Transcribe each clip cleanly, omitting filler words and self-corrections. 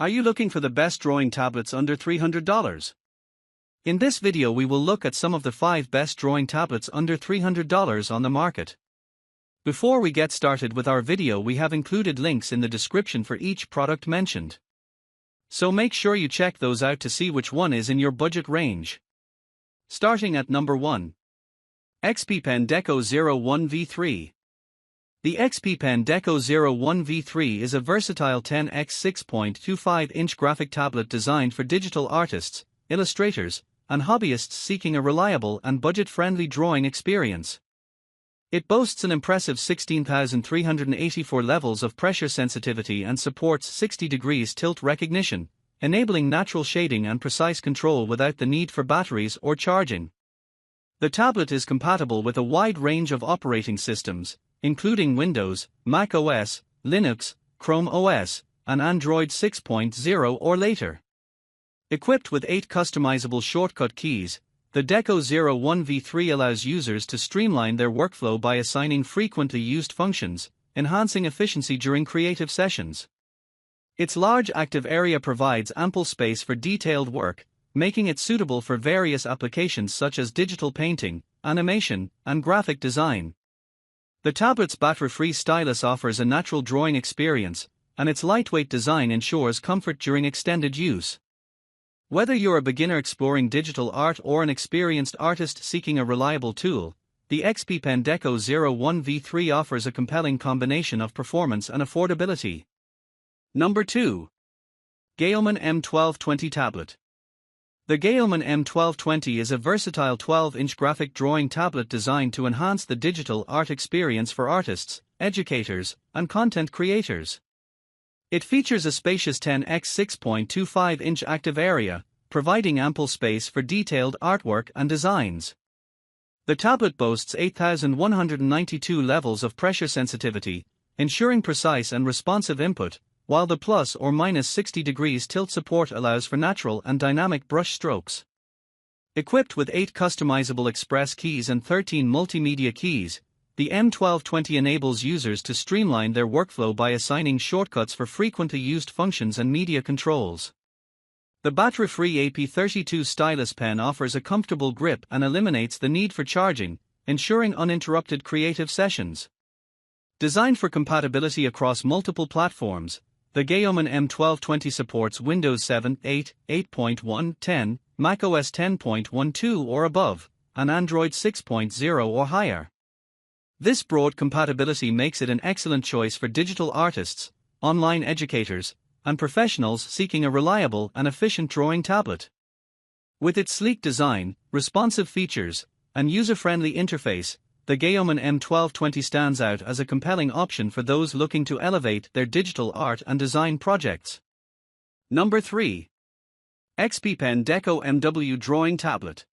Are you looking for the best drawing tablets under $300? In this video we will look at some of the 5 best drawing tablets under $300 on the market. Before we get started with our video, we have included links in the description for each product mentioned. So make sure you check those out to see which one is in your budget range. Starting at number 1. XPPen Deco 01V3. The XPPen Deco 01V3 is a versatile 10x 6.25-inch graphic tablet designed for digital artists, illustrators, and hobbyists seeking a reliable and budget-friendly drawing experience. It boasts an impressive 16,384 levels of pressure sensitivity and supports 60 degrees tilt recognition, enabling natural shading and precise control without the need for batteries or charging. The tablet is compatible with a wide range of operating systems, including Windows, Mac OS, Linux, Chrome OS, and Android 6.0 or later. Equipped with 8 customizable shortcut keys, the Deco 01V3 allows users to streamline their workflow by assigning frequently used functions, enhancing efficiency during creative sessions. Its large active area provides ample space for detailed work, making it suitable for various applications such as digital painting, animation, and graphic design. The tablet's battery-free stylus offers a natural drawing experience, and its lightweight design ensures comfort during extended use. Whether you're a beginner exploring digital art or an experienced artist seeking a reliable tool, the XPPen Deco 01V3 offers a compelling combination of performance and affordability. Number 2. GAOMON M1220 Tablet. The GAOMON M1220 is a versatile 12-inch graphic drawing tablet designed to enhance the digital art experience for artists, educators, and content creators. It features a spacious 10x 6.25-inch active area, providing ample space for detailed artwork and designs. The tablet boasts 8,192 levels of pressure sensitivity, ensuring precise and responsive input, while the plus or minus 60 degrees tilt support allows for natural and dynamic brush strokes. Equipped with 8 customizable express keys and 13 multimedia keys, the M1220 enables users to streamline their workflow by assigning shortcuts for frequently used functions and media controls. The battery-free AP32 stylus pen offers a comfortable grip and eliminates the need for charging, ensuring uninterrupted creative sessions. Designed for compatibility across multiple platforms, the GAOMON M1220 supports Windows 7, 8, 8.1, 10, macOS 10.12 or above, and Android 6.0 or higher. This broad compatibility makes it an excellent choice for digital artists, online educators, and professionals seeking a reliable and efficient drawing tablet. With its sleek design, responsive features, and user-friendly interface, the GAOMON M1220 stands out as a compelling option for those looking to elevate their digital art and design projects. Number 3. XPPen Deco MW Drawing Tablet.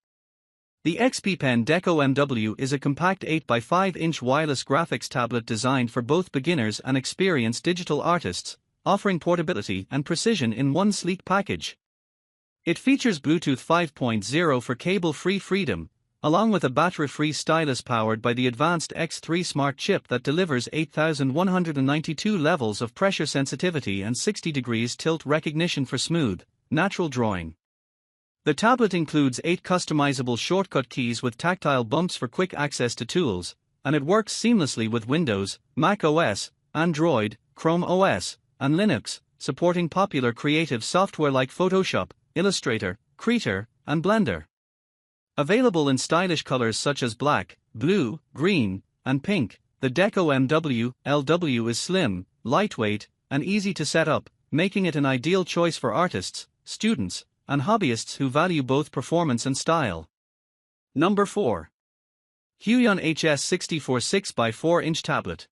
The XPPen Deco MW is a compact 8x5-inch wireless graphics tablet designed for both beginners and experienced digital artists, offering portability and precision in one sleek package. It features Bluetooth 5.0 for cable-free freedom, along with a battery-free stylus powered by the advanced X3 Smart chip that delivers 8,192 levels of pressure sensitivity and 60 degrees tilt recognition for smooth, natural drawing. The tablet includes 8 customizable shortcut keys with tactile bumps for quick access to tools, and it works seamlessly with Windows, Mac OS, Android, Chrome OS, and Linux, supporting popular creative software like Photoshop, Illustrator, Krita, and Blender. Available in stylish colors such as black, blue, green, and pink, the Deco MW/LW is slim, lightweight, and easy to set up, making it an ideal choice for artists, students, and hobbyists who value both performance and style. Number 4. Huion HS64 6x4-inch Tablet.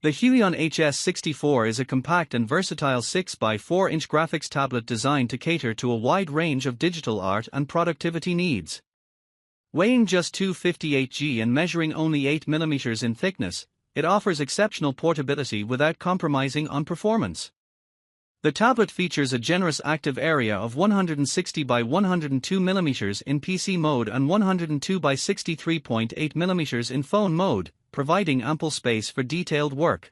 The Huion HS64 is a compact and versatile 6x4-inch graphics tablet designed to cater to a wide range of digital art and productivity needs. Weighing just 258 g and measuring only 8 mm in thickness, it offers exceptional portability without compromising on performance. The tablet features a generous active area of 160 by 102 mm in PC mode and 102 by 63.8 mm in phone mode, providing ample space for detailed work.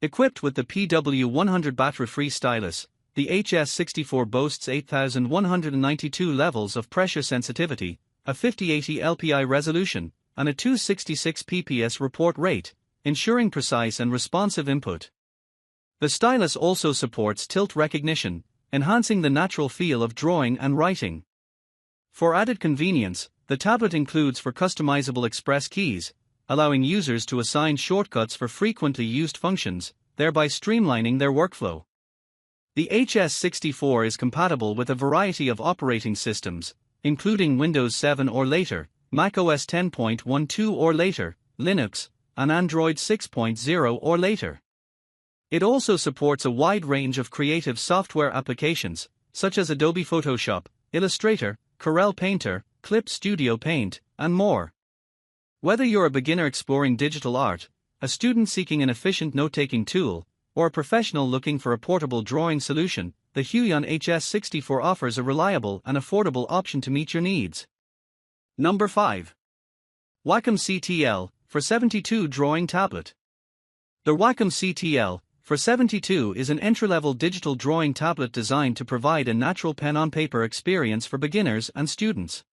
Equipped with the PW100 battery-free stylus, the HS64 boasts 8,192 levels of pressure sensitivity, a 5080 LPI resolution, and a 266 pps report rate, ensuring precise and responsive input. The stylus also supports tilt recognition, enhancing the natural feel of drawing and writing. For added convenience, the tablet includes for customizable express keys, allowing users to assign shortcuts for frequently used functions, thereby streamlining their workflow. The HS64 is compatible with a variety of operating systems, including Windows 7 or later, macOS 10.12 or later, Linux, and Android 6.0 or later. It also supports a wide range of creative software applications, such as Adobe Photoshop, Illustrator, Corel Painter, Clip Studio Paint, and more. Whether you're a beginner exploring digital art, a student seeking an efficient note-taking tool, or a professional looking for a portable drawing solution, the Huion HS64 offers a reliable and affordable option to meet your needs. Number 5. Wacom CTL for 72 Drawing Tablet. The Wacom CTL for 72 is an entry-level digital drawing tablet designed to provide a natural pen-on-paper experience for beginners and students.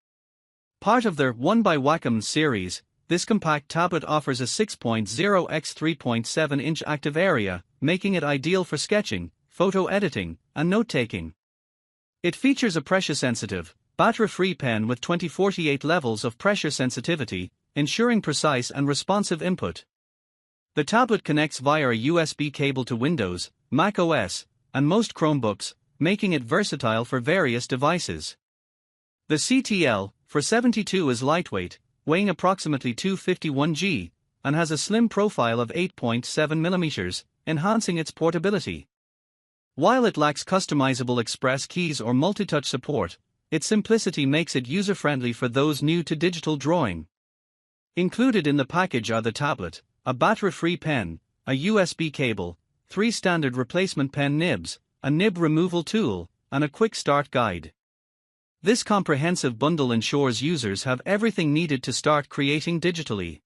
Part of their One by Wacom series, this compact tablet offers a 6.0 x 3.7 inch active area, making it ideal for sketching, photo editing, and note-taking. It features a pressure-sensitive, battery-free pen with 2048 levels of pressure sensitivity, ensuring precise and responsive input. The tablet connects via a USB cable to Windows, Mac OS, and most Chromebooks, making it versatile for various devices. The CTL for 72 is lightweight, weighing approximately 251 g, and has a slim profile of 8.7 mm, enhancing its portability. While it lacks customizable express keys or multi-touch support, its simplicity makes it user-friendly for those new to digital drawing. Included in the package are the tablet, a battery-free pen, a USB cable, 3 standard replacement pen nibs, a nib removal tool, and a quick start guide. This comprehensive bundle ensures users have everything needed to start creating digitally.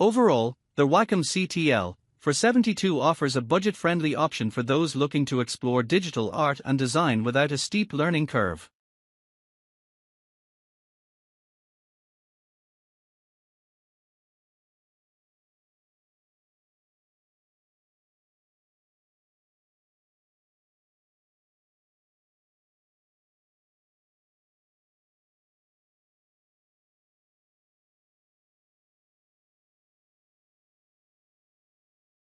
Overall, the Wacom CTL for 72 offers a budget-friendly option for those looking to explore digital art and design without a steep learning curve.